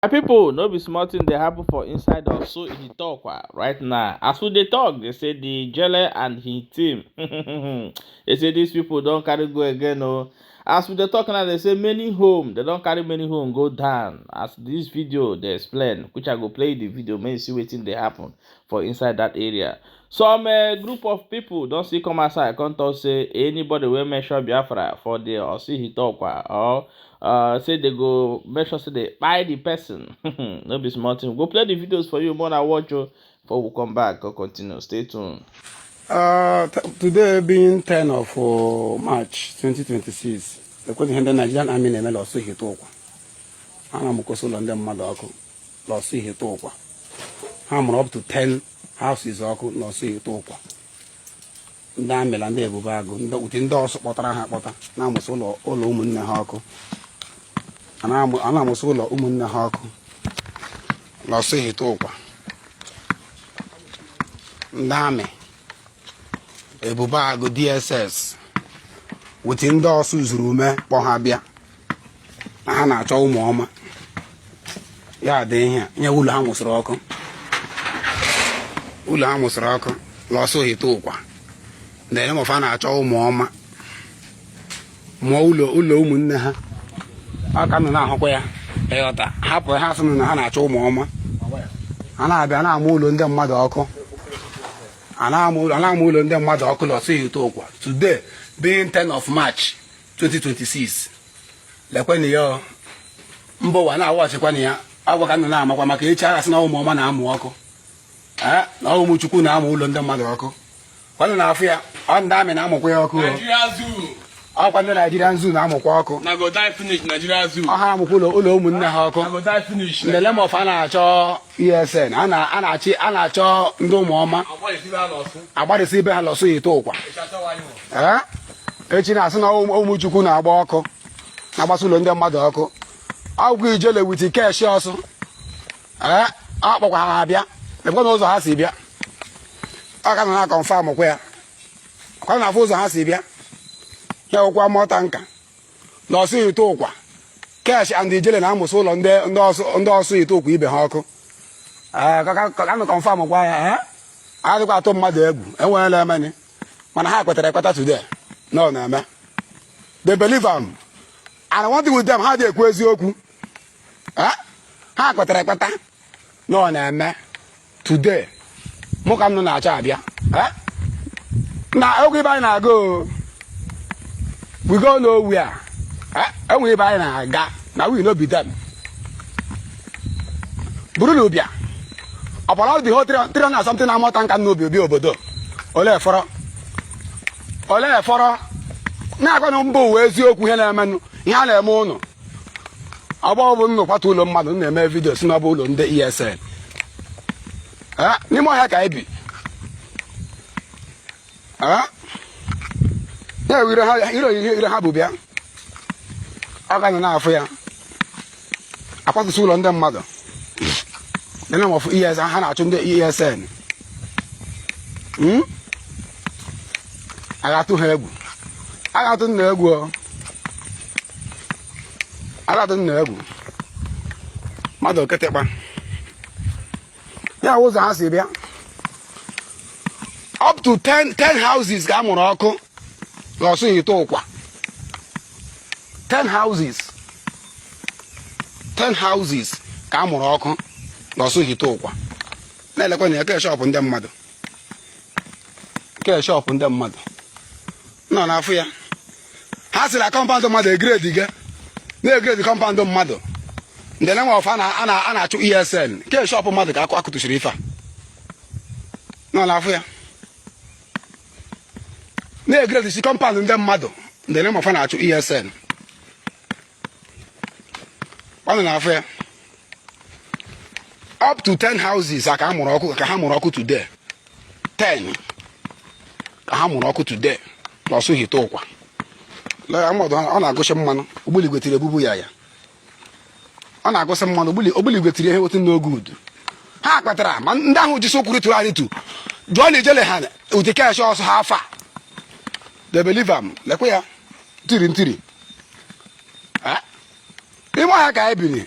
My people, no be small thing dey happen for inside Orsu-Ihiteukwa right now. As we dey talk, they say the Ijele and his team. They say these people don't carry go again. Oh. As we dey talk now, they say many home. They don't carry many home go down. As this video they explain, which I go play the video, may see wetin dey happen for inside that area. Some group of people don't see come outside, come talk say anybody will mention Biafra for the Orsu-Ihiteukwa or say they go make sure say they buy the person. No be small thing. Go play the videos for you more than watch you before we come back or continue. Stay tuned. Today being 10 of March 2026, the Nigerian Army name Orsu-Ihiteukwa. I'm going to London Madako, Orsu-Ihiteukwa. I'm up to 10 houses Orsu-Ihiteukwa. Ndame lande ebubago within doors kpọtara ha akpọta na amuso ụlọ ụmụnne ha ọkụ ana amuso ụlọ ụmụnne ha ọkụ Orsu-Ihiteukwa ndame ebubago DSS within doors zuru ume kpọ ha bịa na ha na-achọ ụmụ ọma ya dị ihe nye ụlọ ha mụsịrị ọkụ Orsu-Ihiteukwa ndị eme ọfa na-achọ ụmụ ọma mụọ ụlọ ụmụnne ha aka nọ na-ahụkwa ya ịghọta hapụ ha sị na ha na-achọ ụmụ ọma a na-abịa na-ama ụlọ ndị mmadụ ọkụ ụlọ ndị mmadụ ọkụ Orsu-Ihiteukwa. Today being 10 of March 2026 lekwenụ ya mba ụwa na-awachikwanụ ya agwa ka nọ na-amakwa maka echi agha sị na ụmụ ọma na-amụ ọkụ na ụmụ Chukwu na-amụ ụlọ ndị mmadụ ọkụ kwanu na afọ ya ọ ndị amị na-amụkwa ya ọkụ ọkwa ndị Nigerian Zoo na-amụkwa ọkụ ọha amụkwa ụlọ ụmụnne ha ọkụ ndị lemof a na-achọ ESN a na-achọ ndị ụmụọma agbarịsị ibe ha Orsu-Ihiteukwa echi na-asị na ụmụ Chukwu na-agba ọkụ na-agbasa ụlọ ndị mmadụ ọkụ ọgwụ Ijele witi keshi ọsụ akpọkwa ha abịa lekwa na ụzọ ha si bịa aka na confirm kwa ya kwa na afọ ụzọ ha si bịa ya okwa mọta nka Orsu-Ihiteukwa kesh and Ijele na-amụsị ụlọ ndị Orsu-Ihiteukwa ibe ha ọkụ ka na confirm kwa ya adịkwa atụ mmadụ egwu enweela emeni mana ha kwetara ekweta today no na-eme they believe am and one thing with them ha dị ekwu eziokwu ha kwetara ekweta no na-eme today mụ ka m nọ na-achọ abịa na oge ibe anyị na-aga we go nowhere enwe ibe anyị na-aga na we no be them buru na ụbịa ọpọlọ dị ho 300 something na-amụta nka n'obi obi obodo ole fọrọ na-agwa na mba ụwa eziokwu ihe na-emenụ ihe a na-eme ụnụ ọgbọ bụ nnụ kwata ụlọ mmadụ na-eme vidio si n'ọbụ ụlọ ndị ESN n'ime ọhịa ka anyị bi ire ha bụ bịa ọ ga nọ n'afọ ya akwatụsị ụlọ ndị mmadụ ha na-achụ ndị ESN aghatụ ha egwu aghatụ nna egwu mmadụ oketekpa ya ụzọ ha si bịa up to 10 houses ka a mụrụ ọkụ Orsu-Ihiteukwa 10 houses ka a mụrụ ọkụ Orsu-Ihiteukwa na-elekwa na ya keshọpụ ndị mmadụ nọ n'afọ ya ha sịrị kọmpandụ mmadụ na-egredi kọmpandụ mmadụ ndị na-enwe ọfa a na-achụ ESN keshọpụ mmadụ ka akụtụchiri ife a nọ n'afọ ya na-egredi si kọmpandụ ndị mmadụ ndị na-enwe ọfa na-achụ ESN ọ nọ n'afọ ya up to 10 houses ka ha mụrụ ọkụ today 10 ka ha mụrụ ọkụ today Orsu-Ihiteukwa ọ na-agụsị mmanụ ogbuligwe tiri ebubu ya ọ na-agụsị mmanụ ogbuligwe tiri ihe otu n'oge udu ha kpatara ma ndị ahụ jisi okwuru tụrụ anyị tu jụọ na Ijele ha ụdị kesh ọsọ ha afa they believe am lekwe ya ntiri n'ime ọhịa ka anyị biri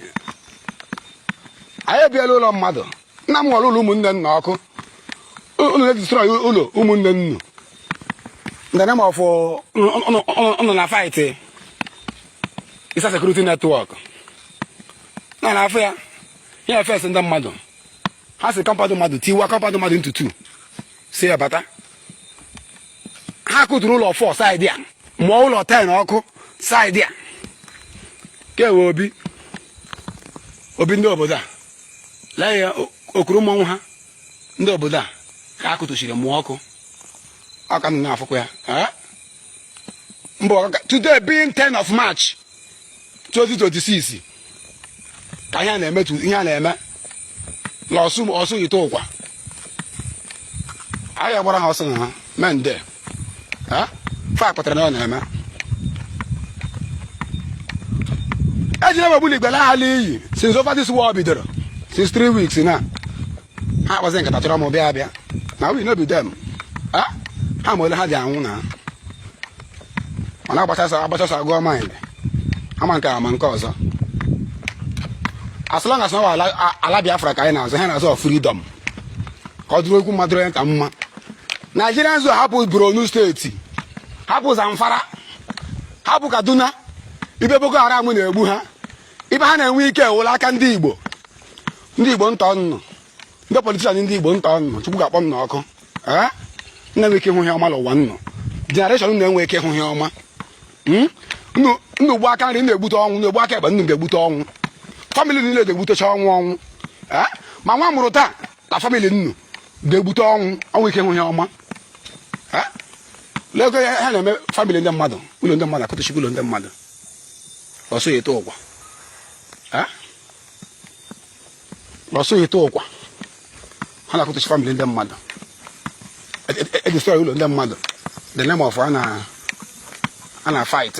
anyị ebiela ụlọ mmadụ nna m nwere ụlọ ụmụnne nna ọkụ ụlọ Déstroy ụlọ ụmụnne nnu the name of ụnụ na fight isa security network na afọ ya ihe fes ndị mmadụ ha si kọmpadụ mmadụ tiwa kọmpadụ mmadụ ntutu si ya bata ha kụtụrụ ụlọ 4 saịdị a mụọ ụlọ 10 ọkụ saịdị a kewe obi ndị obodo a lee ya okuru mmọnwụ ha ndị obodo a ka a kụtụchiri mụọ ọkụ aka nọ na-afụkwa ya mbụ today being 10 of March 2026 ka ihe a na-eme Orsu-Ihiteukwa anyị gbara ha ọsọ na ha mende fa kpatara na ọ na-eme ejire wegbuli igbele ha n'iyi since over this war bidoro since 3 weeks na ha akpazi nkata chọrọ m bịa na we no be them ha ma ole ha ji anwụ na mana agbachasọ agụọ mind ama nke ama nke ọzọ as long as na ala Biafra ka anyị na-azụ ha na-azụ freedom ka ọ dụrụ okwu mmadụ onye ka mma Nigerians hapụ Borno steeti hapụ Zamfara hapụ Kaduna ibe Boko Haram na-egbu ha ibe ha na-enwe ike ewụla aka ndị Igbo ntọ nnụ ndị politishan ndị Igbo ntọ nnụ Chukwu ga-akpọ m n'ọkụ na-enwe ike ịhụ ihe ọma n'ụwa nnụ generation na-enwe ike ịhụ ihe ọma nnụ ugbu aka nri na-egbute ọnwụ na-egbu aka ekpe nnụ ga-egbute ọnwụ famili niile ga-egbutecha ọnwụ ma nwa mụrụ taa na famili nnụ ga-egbute ọnwụ ike ịhụ ihe ọma lego ha na-eme famili ndị mmadụ ụlọ ndị mmadụ akụtụchi ụlọ ndị mmadụ Orsu-Ihiteukwa Orsu-Ihiteukwa ha na-akụtụchi famili ndị mmadụ Déstroy ụlọ ndị mmadụ the name of a na fight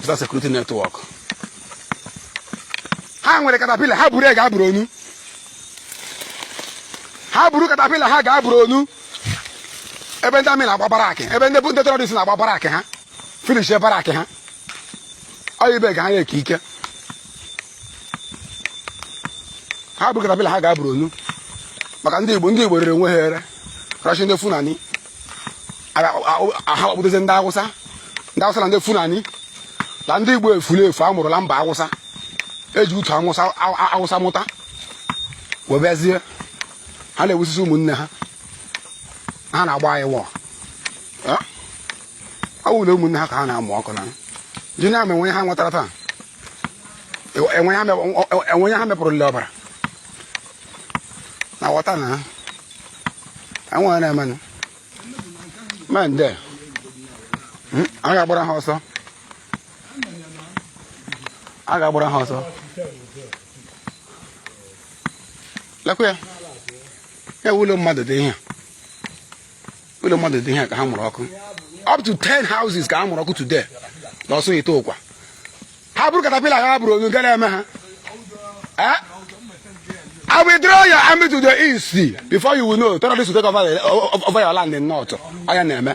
is security network ha nwere katapila ha buru ga-abụrụ onu ha buru katapila ha ga-abụrụ onu ebe ndị amị na-agba barakị ebe ndị terọrist na-agba barakị ha finish barakị ha ọ ibe ga ha ya ike ha buru katapila ha ga-abụrụ onu maka ndị Igbo rere onwe ha ere rashi ndị Fulani ha ọbụdozi ndị Awụsa na ndị Fulani na ndị Igbo efuru efu amụrụla mba Awụsa eji utu Awụsa mụta webezie ha na-ewusisi ụmụnne ha na-agba anyị wọ ọ wụlọ ụmụnne ha ka ha na-amụ ọkụ na ji na enwe ha nwetara taa enwe ha mepụrụla ọbara na ghọta na enwe na-emenụ mende a ga-agbara ha ọsọ lekwa ya ụlọ mmadụ dị ihe ka ha mụrụ ọkụ up to 10 houses ka ha mụrụ ọkụ today na Orsu-Ihiteukwa ha bụrụ katapila ha bụrụ onye gara eme ha I will draw your army to the east before you will know terrorists will take over your land in north. Anya na-eme.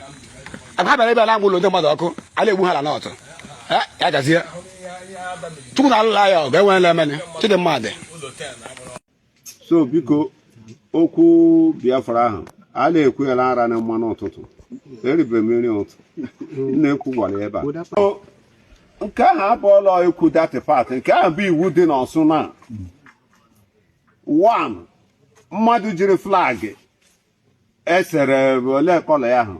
Ha bịara ebe ala ụlọ ndị mmadụ ọkụ a na-egbu ha na north. Ya gazie. Chukwu na-alụla ya ọgụ enwe na-emeni Chidimmadị. So biko okwu Biafra ahụ a na-ekwu ya ara na mmanụ ụtụtụ eribe mmiri ụtụ na-ekwu gwara ebe a nke ahụ abụọla ekwu dati pat nke ahụ bụ iwu dị n'Ọsụ na 1 mmadụ jiri flag esere ole kọla ya ahụ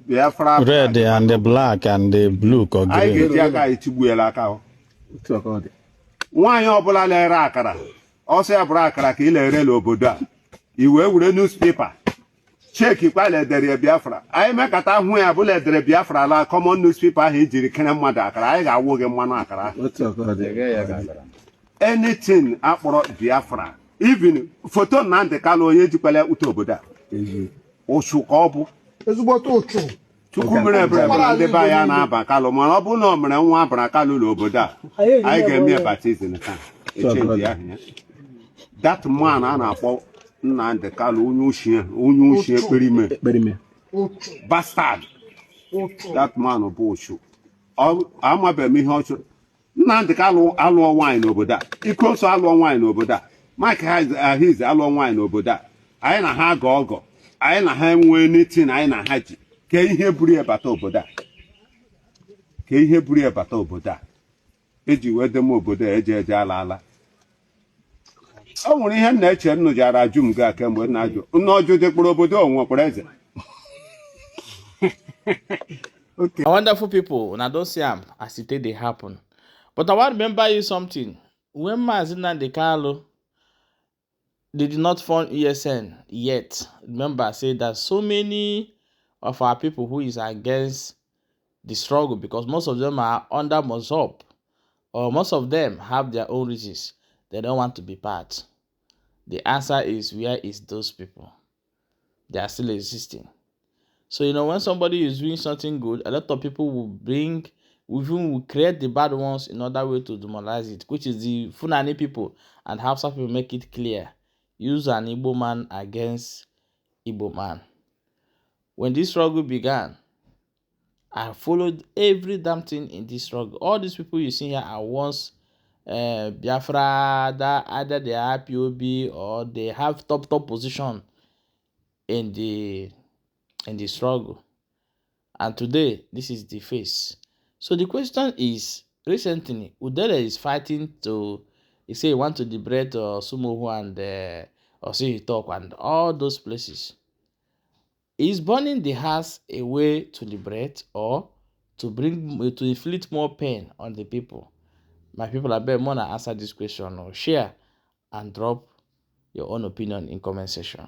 Biafra red and the black and the blue or green. anyị ga-eji aka etigbuela aka nwaanyị ọbụla lere akara ọsọ ya bụrụ akara ka ị lere n'obodo a iwe were newspaper cheki kwa ledere Biafra anyị mekata hụ ya bụla edere Biafra la common newspaper ahụ ejiri kene mmadụ akara anyị ga-awụ gị mmanụ akara anything akpọrọ Biafra even foto Nnamdi Kanu onye jikwala ute obodo a ụchụ ka ọ bụ ezigbote ụchụ Chukwu mere ebere ndị be anyị na-aba Kalụ mana ọ bụrụ na o mere nwa abara Kalụ n'obodo a anyị ga-eme ya baptizim taa echenji ahụ ya that man a na-akpọ Nnamdi Kanu onye ushi ekperime bastard that man bụ ụchụ amabeghị m ihe ọ chọrọ Nnamdị Kalụ alụọ nwaanyị n'obodo a, Iko Nso alụọ nwaanyị n'obodo a, Mike Ahize alụọ nwaanyị n'obodo a, anyị na ha ga ọgọ, anyị na ha enwee n'itin anyị na ha ji. Ka ihe buru ya bata obodo a, ka ihe buru ya bata obodo a, eji wee dem obodo a eje ala. O nwere ihe m na-eche m nụjara ajụ m gaa kemgbe m na-ajụ n'ọjụ dịkpụrụ obodo onwe okporo eze. Okay. Wonderful people, and I don't see them as it they happen. But I want to remember you something. When Nnamdi Kanu, they did not fund ESN yet. Remember, I said that so many of our people who is against the struggle, because most of them are under Mozop, or most of them have their own reasons. They don't want to be part. The answer is, where is those people? They are still existing. So, you know, when somebody is doing something good, a lot of people will create the bad ones in order way to demoralize it, which is the Fulani people and Hausa people make it clear. Use an Igbo man against Igbo man. When this struggle began, I followed every damn thing in this struggle. All these people you see here are once Biafra, that either they are IPOB or they have top position in the struggle. And today, this is the face. So the question is, recently, Ijele is fighting to, he say he want to liberate Sumohu and Orsu-Ihiteukwa and all those places. Is burning the house a way to liberate or to inflict more pain on the people? My people, I beg more to answer this question, or share and drop your own opinion in comment section.